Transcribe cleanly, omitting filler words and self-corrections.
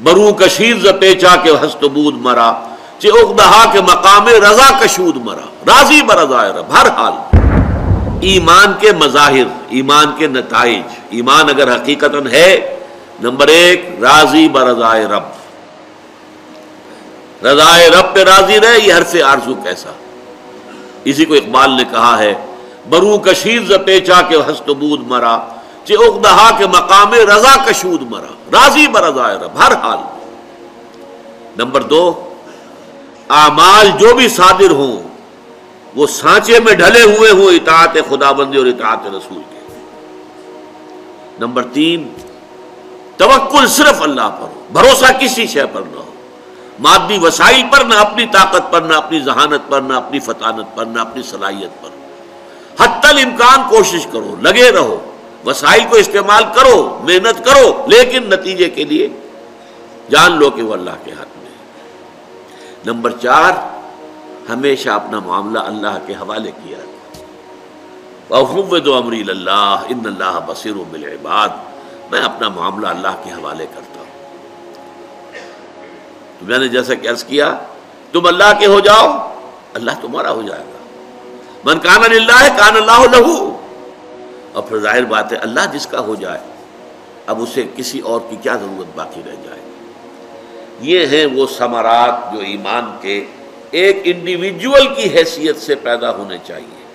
برو کشید ز پیچا کے ہست بود مرا، چہ اقدہا کے مقام رضا کشود مرا، راضی برضائے رب ہر حال۔ ایمان کے مظاہر، ایمان کے نتائج، ایمان اگر حقیقتاً ہے، نمبر ایک راضی برضائے رب، رضائے رب پہ راضی رہے، یہ حرف آرزو کیسا۔ اسی کو اقبال نے کہا ہے برو کشید ز پیچا کے ہست بود مرا، چہ اقدہا کے مقام رضا کشود مرا، راضی برضائے رب ہر حال۔ نمبر دو، اعمال جو بھی صادر ہوں وہ سانچے میں ڈھلے ہوئے ہوں اطاعت خداوندی اور اطاعت رسول کے۔ نمبر تین، توکل صرف اللہ پر ہو، بھروسہ کسی شے پر نہ ہو، مادی وسائل پر نہ، اپنی طاقت پر نہ، اپنی ذہانت پر نہ، اپنی فطانت پر نہ، اپنی صلاحیت پر۔ حتی الامکان کوشش کرو، لگے رہو، وسائل کو استعمال کرو، محنت کرو، لیکن نتیجے کے لیے جان لو کہ وہ اللہ کے ہاتھ میں ہے۔ نمبر چار، ہمیشہ اپنا معاملہ اللہ کے حوالے کیا، وَأُفَوِّضُ أَمْرِي إِلَى اللَّهِ إِنَّ اللَّهَ بَصِيرٌ بِالْعِبَادِ، میں اپنا معاملہ اللہ کے حوالے کرتا ہوں۔ تو میں نے جیسا کہ عرض کیا، تم اللہ کے ہو جاؤ، اللہ تمہارا ہو جائے گا۔ من کان للہ کان اللہ لہ، اور پھر ظاہر بات ہے اللہ جس کا ہو جائے، اب اسے کسی اور کی کیا ضرورت باقی رہ جائے۔ یہ ہیں وہ ثمرات جو ایمان کے ایک انڈیویجول کی حیثیت سے پیدا ہونے چاہیے۔